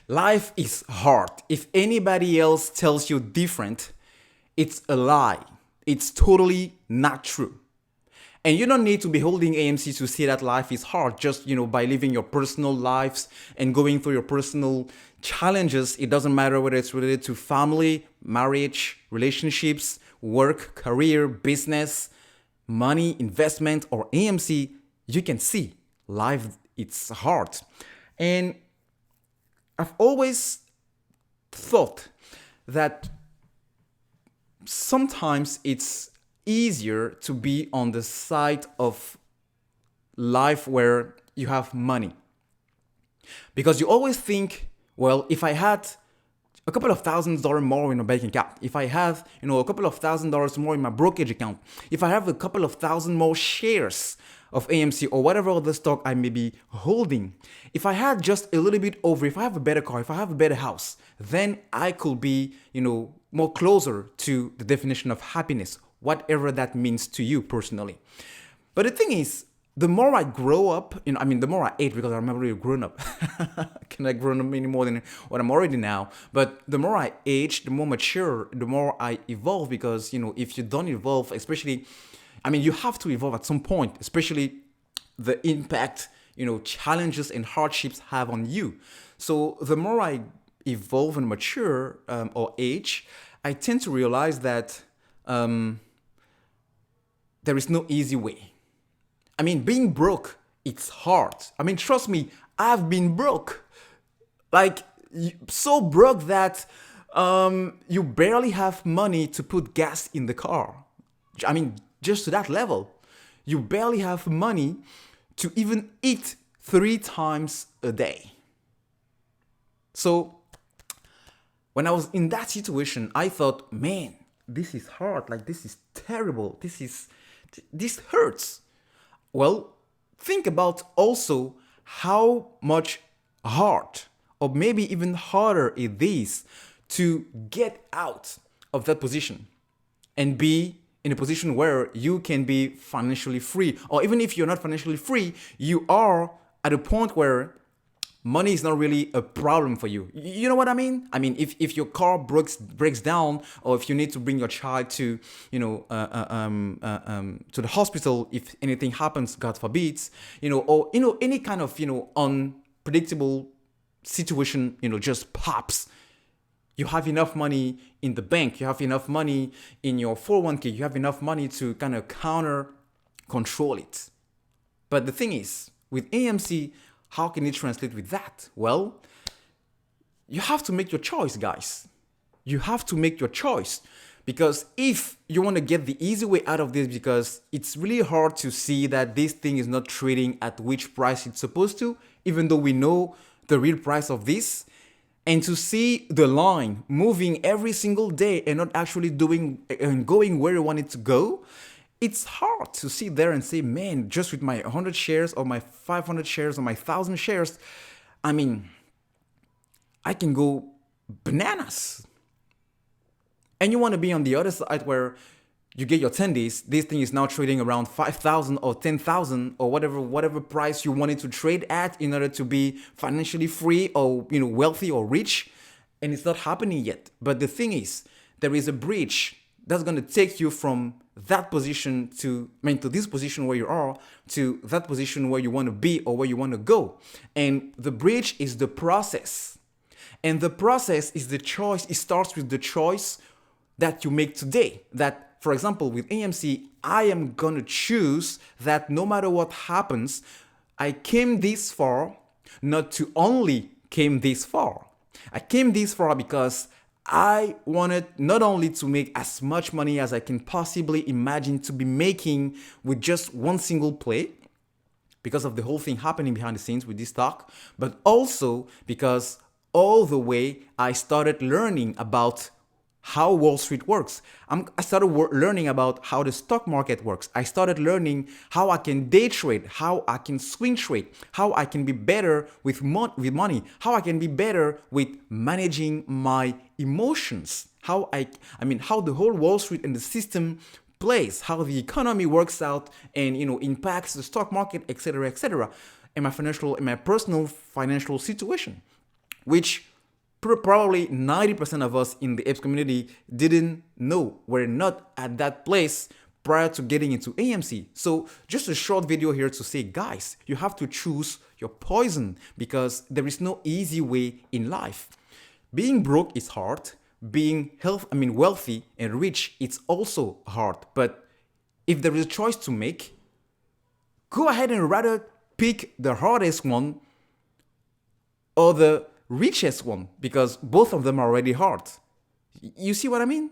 Life is hard. If anybody else tells you different, it's a lie. It's totally not true. And you don't need to be holding AMC to see that life is hard just, by living your personal lives and going through your personal challenges. It doesn't matter whether it's related to family, marriage, relationships, work, career, business, money, investment, or AMC. You can see life, it's hard. And I've always thought that sometimes it's easier to be on the side of life where you have money. Because you always think, well, if I had a couple of $1,000s more in a bank account, if I have, a couple of $1,000s more in my brokerage account, if I have a couple of thousand more shares of AMC or whatever other stock I may be holding, if I had just a little bit over, if I have a better car, if I have a better house, then I could be, more closer to the definition of happiness, whatever that means to you personally. But the thing is, the more I grow up, the more I age, because I'm not really grown up. Can I grow up any more than what I'm already now? But the more I age, the more mature, the more I evolve, because, if you don't evolve, especially, you have to evolve at some point, especially the impact, challenges and hardships have on you. So the more I evolve and mature or age, I tend to realize that there is no easy way. Being broke, it's hard. Trust me, I've been broke. Like, so broke that you barely have money to put gas in the car. Just to that level. You barely have money to even eat 3 times a day. So, when I was in that situation, I thought, man, this is hard. Like, this is terrible. This hurts. Well, think about also how much hard, or maybe even harder it is to get out of that position and be in a position where you can be financially free. Or even if you're not financially free, you are at a point where money is not really a problem for you. You know what I mean? If your car breaks down, or if you need to bring your child to, to the hospital, if anything happens, God forbids, or any kind of, unpredictable situation, just pops. You have enough money in the bank. You have enough money in your 401k. You have enough money to kind of control it. But the thing is, with AMC, how can it translate with that? Well, you have to make your choice, guys. You have to make your choice. Because if you want to get the easy way out of this, because it's really hard to see that this thing is not trading at which price it's supposed to, even though we know the real price of this, and to see the line moving every single day and not actually doing and going where you want it to go, it's hard to sit there and say, man, just with my 100 shares or my 500 shares or my 1,000 shares, I can go bananas. And you want to be on the other side where you get your Tendies. This thing is now trading around 5,000 or 10,000 or whatever price you want it to trade at in order to be financially free or wealthy or rich, and it's not happening yet. But the thing is, there is a bridge that's going to take you from that position to this position where you are to that position where you want to be or where you want to go. And the bridge is the process. And the process is the choice. It starts with the choice that you make today. That, for example, with AMC, I am going to choose that no matter what happens, I came this far not to only came this far. I came this far because I wanted not only to make as much money as I can possibly imagine to be making with just one single play, because of the whole thing happening behind the scenes with this stock, but also because all the way I started learning about how Wall Street works. I started learning about how the stock market works. I started learning how I can day trade, how I can swing trade, how I can be better with money, how I can be better with managing my emotions, how the whole Wall Street and the system plays, how the economy works out and impacts the stock market, etc., etc., and my personal financial situation, which Probably 90% of us in the apes community didn't know, we're not at that place prior to getting into AMC. So just a short video here to say, guys, you have to choose your poison because there is no easy way in life. Being broke is hard. Being wealthy and rich, it's also hard. But if there is a choice to make, go ahead and rather pick the hardest one or the richest one, because both of them are already hard. You see what I mean?